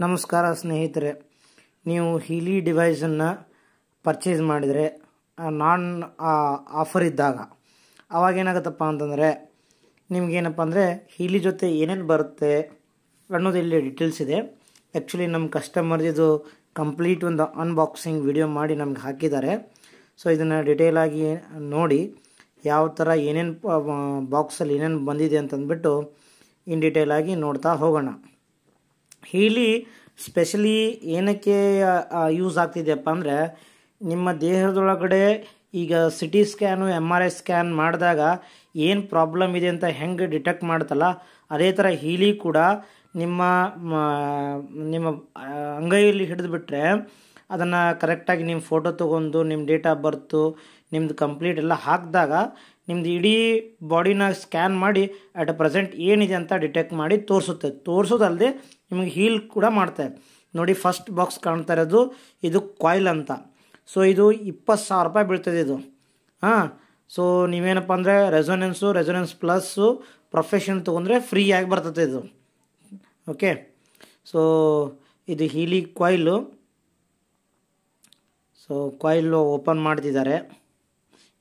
ನಮಸ್ಕಾರ ಸ್ನೇಹಿತರೆ, ನೀವು ಹೀಲಿ ಡಿವೈಸನ್ನು ಪರ್ಚೇಸ್ ಮಾಡಿದರೆ ನಾನ್ ಆಫರ್ ಇದ್ದಾಗ ಅವಾಗೇನಾಗುತ್ತಪ್ಪ ಅಂತಂದರೆ ನಿಮಗೇನಪ್ಪ ಅಂದರೆ ಹೀಲಿ ಜೊತೆ ಏನೇನು ಬರುತ್ತೆ ಅನ್ನೋದು ಇಲ್ಲಿ ಡೀಟೇಲ್ಸ್ ಇದೆ. ಆ್ಯಕ್ಚುಲಿ ನಮ್ಮ ಕಸ್ಟಮರ್ದು ಕಂಪ್ಲೀಟ್ ಒಂದು ಅನ್ಬಾಕ್ಸಿಂಗ್ ವಿಡಿಯೋ ಮಾಡಿ ನಮ್ಗೆ ಹಾಕಿದ್ದಾರೆ. ಸೊ ಇದನ್ನು ಡೀಟೇಲಾಗಿ ನೋಡಿ ಯಾವ ಥರ ಏನೇನು ಬಾಕ್ಸಲ್ಲಿ ಏನೇನು ಬಂದಿದೆ ಅಂತಂದ್ಬಿಟ್ಟು ಇನ್ ಡೀಟೇಲಾಗಿ ನೋಡ್ತಾ ಹೋಗೋಣ. ಹೀಲಿ ಸ್ಪೆಷಲಿ ಏನಕ್ಕೆ ಯೂಸ್ ಆಗ್ತಿದೆಯಪ್ಪ ಅಂದರೆ ನಿಮ್ಮ ದೇಹದೊಳಗಡೆ ಈಗ ಸಿಟಿ ಸ್ಕ್ಯಾನು MRI ಸ್ಕ್ಯಾನ್ ಮಾಡಿದಾಗ ಏನು ಪ್ರಾಬ್ಲಮ್ ಇದೆ ಅಂತ ಹೆಂಗೆ ಡಿಟೆಕ್ಟ್ ಮಾಡುತ್ತಲ್ಲ, ಅದೇ ಥರ ಹೀಲಿ ಕೂಡ ನಿಮ್ಮ ಅಂಗೈಯಲ್ಲಿ ಹಿಡಿದುಬಿಟ್ರೆ ಅದನ್ನು ಕರೆಕ್ಟಾಗಿ ನಿಮ್ಮ ಫೋಟೋ ತೊಗೊಂಡು ನಿಮ್ಮ ಡೇಟ್ ಆಫ್ ಬರ್ತು ನಿಮ್ಮದು ಕಂಪ್ಲೀಟ್ ಎಲ್ಲ ಹಾಕಿದಾಗ ನಿಮ್ಮದು ಇಡೀ ಬಾಡಿನ ಸ್ಕ್ಯಾನ್ ಮಾಡಿ ಅಟ್ ಪ್ರೆಸೆಂಟ್ ಏನಿದೆ ಅಂತ ಡಿಟೆಕ್ಟ್ ಮಾಡಿ ತೋರಿಸೋದಲ್ಲದೆ ನಿಮಗೆ ಹೀಲ್ ಕೂಡ ಮಾಡ್ತಾರೆ. ನೋಡಿ, ಫಸ್ಟ್ ಬಾಕ್ಸ್ ಕಾಣ್ತಾ ಇರೋದು ಇದು ಕಾಯಿಲ್ ಅಂತ. ಸೊ ಇದು 20,000 ರೂಪಾಯಿ ಬೀಳ್ತದೆ ಇದು. ಸೊ ನೀವೇನಪ್ಪ ಅಂದರೆ ರೆಸೊನೆನ್ಸ್ ಪ್ಲಸ್ಸು ಪ್ರೊಫೆಷನ್ ತೊಗೊಂಡ್ರೆ ಫ್ರೀಯಾಗಿ ಬರ್ತದೆ ಇದು. ಓಕೆ, ಸೊ ಇದು ಹೀಲಿ ಕಾಯಿಲು. ಸೊ ಕಾಯಿಲು ಓಪನ್ ಮಾಡ್ತಿದ್ದಾರೆ.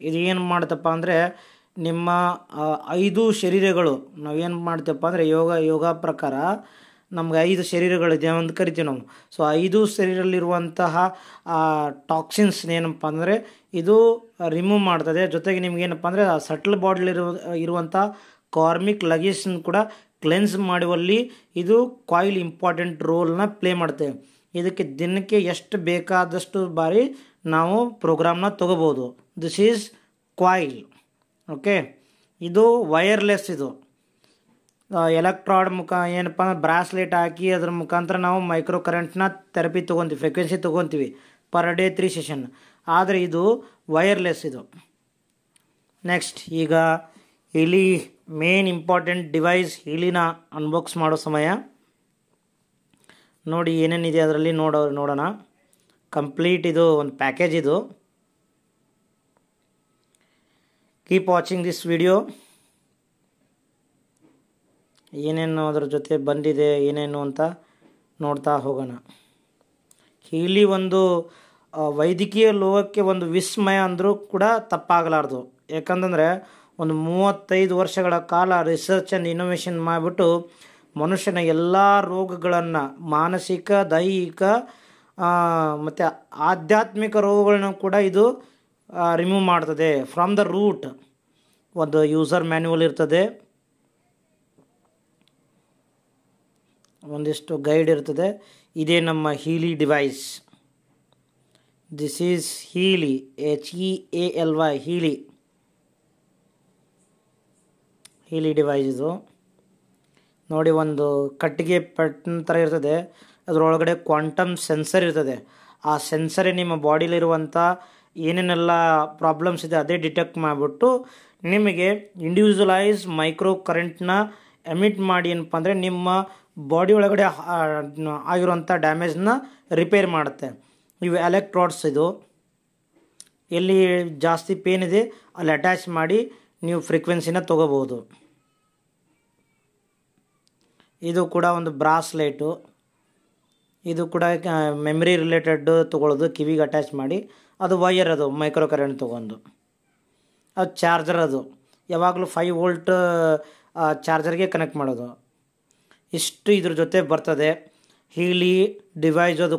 ಇದು ಏನು ಮಾಡುತ್ತಪ್ಪ ಅಂದರೆ ನಿಮ್ಮ 5 ಶರೀರಗಳು, ನಾವೇನು ಮಾಡ್ತೀವಪ್ಪ ಅಂದರೆ ಯೋಗ ಪ್ರಕಾರ ನಮ್ಗೆ 5 ಶರೀರಗಳಿದೆ ಅಂತ ಕರಿತೀವಿ ನಾವು. ಸೊ 5 ಶರೀರದಲ್ಲಿರುವಂತಹ ಟಾಕ್ಸಿನ್ಸ್ ಏನಪ್ಪ ಅಂದರೆ ಇದು ರಿಮೂವ್ ಮಾಡ್ತದೆ. ಜೊತೆಗೆ ನಿಮ್ಗೇನಪ್ಪ ಅಂದರೆ ಆ ಸಟ್ಲ್ ಬಾಡಿಲಿರುವಂಥ ಕಾರ್ಮಿಕ್ ಲಗೇಜ್ನ ಕೂಡ ಕ್ಲೆನ್ಸ್ ಮಾಡುವಲ್ಲಿ ಇದು ಕಾಯಿಲ್ ಇಂಪಾರ್ಟೆಂಟ್ ರೋಲ್ನ ಪ್ಲೇ ಮಾಡ್ತೇವೆ. ಇದಕ್ಕೆ ದಿನಕ್ಕೆ ಎಷ್ಟು ಬೇಕಾದಷ್ಟು ಬಾರಿ ನಾವು ಪ್ರೋಗ್ರಾಮ್ನ ತೊಗೋಬೋದು. This is coil. ಓಕೆ, ಇದು ವೈರ್ಲೆಸ್. ಇದು ಎಲೆಕ್ಟ್ರಾಡ್ ಏನಪ್ಪ ಅಂದ್ರೆ ಬ್ರಾಸ್ಲೆಟ್ ಹಾಕಿ ಅದ್ರ ಮುಖಾಂತರ ನಾವು ಮೈಕ್ರೋ ಕರೆಂಟ್ನ ಥೆರಪಿ ತೊಗೊತೀವಿ, ಫ್ರೀಕ್ವೆನ್ಸಿ ತೊಗೊತೀವಿ ಪರ್ ಡೇ 3 ಸೆಷನ್. ಆದರೆ ಇದು ವೈರ್ಲೆಸ್ ಇದು. ನೆಕ್ಸ್ಟ್, ಈಗ ಇಲ್ಲಿ ಮೇನ್ ಇಂಪಾರ್ಟೆಂಟ್ ಡಿವೈಸ್ ಹೀಲಿನ ಅನ್ಬಾಕ್ಸ್ ಮಾಡೋ ಸಮಯ. ನೋಡಿ ಏನೇನಿದೆ ಅದರಲ್ಲಿ ನೋಡೋಣ. ಕಂಪ್ಲೀಟ್ ಇದು ಒಂದು ಪ್ಯಾಕೇಜ್ ಇದು. Keep watching this video. ಏನೇನು ಅದರ ಜೊತೆ ಬಂದಿದೆ ಏನೇನು ಅಂತ ನೋಡ್ತಾ ಹೋಗೋಣ. ಹೀಲಿ ಒಂದು ವೈದ್ಯಕೀಯ ಲೋಕಕ್ಕೆ ಒಂದು ವಿಸ್ಮಯ ಅಂದರೂ ಕೂಡ ತಪ್ಪಾಗಲಾರ್ದು. ಯಾಕಂತಂದರೆ ಒಂದು 35 ವರ್ಷಗಳ ಕಾಲ ರಿಸರ್ಚ್ ಆ್ಯಂಡ್ ಇನೋವೇಷನ್ ಮಾಡಿಬಿಟ್ಟು ಮನುಷ್ಯನ ಎಲ್ಲ ರೋಗಗಳನ್ನು, ಮಾನಸಿಕ, ದೈಹಿಕ ಮತ್ತು ಆಧ್ಯಾತ್ಮಿಕ ರೋಗಗಳನ್ನ ಕೂಡ ಇದು ರಿಮೂವ್ ಮಾಡ್ತದೆ ಫ್ರಮ್ ದ ರೂಟ್. ಒಂದು ಯೂಸರ್ ಮ್ಯಾನ್ಯುವಲ್ ಇರ್ತದೆ, ಒಂದಿಷ್ಟು ಗೈಡ್ ಇರ್ತದೆ. ಇದೇ ನಮ್ಮ Healy device. This is Healy, HEALY, Healy device ಇದು. ನೋಡಿ, ಒಂದು ಕಟ್ಟಿಗೆ ಪೆಟ್ಟಿನ ಥರ ಇರ್ತದೆ. ಅದರೊಳಗಡೆ ಕ್ವಾಂಟಮ್ ಸೆನ್ಸರ್ ಇರ್ತದೆ. ಆ ಸೆನ್ಸರೇ ನಿಮ್ಮ ಬಾಡಿಲಿರುವಂಥ ಏನೇನೆಲ್ಲ ಪ್ರಾಬ್ಲಮ್ಸ್ ಇದೆ ಅದೇ ಡಿಟೆಕ್ಟ್ ಮಾಡಿಬಿಟ್ಟು ನಿಮಗೆ ಇಂಡಿವಿಜುವಲೈಸ್ ಮೈಕ್ರೋ ಕರೆಂಟ್ನ ಎಮಿಟ್ ಮಾಡಿ ಏನಪ್ಪ ಅಂದರೆ ನಿಮ್ಮ ಬಾಡಿ ಒಳಗಡೆ ಆಗಿರುವಂಥ ಡ್ಯಾಮೇಜ್ನ ರಿಪೇರ್ ಮಾಡುತ್ತೆ. ಇವು ಎಲೆಕ್ಟ್ರಾಡ್ಸ್. ಇದು ಎಲ್ಲಿ ಜಾಸ್ತಿ ಪೇನ್ ಇದೆ ಅಲ್ಲಿ ಅಟ್ಯಾಚ್ ಮಾಡಿ ನೀವು ಫ್ರೀಕ್ವೆನ್ಸಿನ ತೊಗೋಬೋದು. ಇದು ಕೂಡ ಒಂದು ಬ್ರಾಸ್ಲೈಟು. ಇದು ಕೂಡ ಮೆಮ್ರಿ ರಿಲೇಟೆಡ್ ತೊಗೊಳ್ಳೋದು, ಕಿವಿಗೆ ಅಟ್ಯಾಚ್ ಮಾಡಿ. ಅದು ವೈರ್, ಅದು ಮೈಕ್ರೋ ಕರೆಂಟ್ ತೊಗೊಂಡು. ಅದು ಚಾರ್ಜರ್, ಅದು ಯಾವಾಗಲೂ 5 ವೋಲ್ಟ್ ಚಾರ್ಜರ್ಗೆ ಕನೆಕ್ಟ್ ಮಾಡೋದು. ಇಷ್ಟು ಇದ್ರ ಜೊತೆ ಬರ್ತದೆ ಹೀಲಿ ಡಿವೈಸ್. ಅದು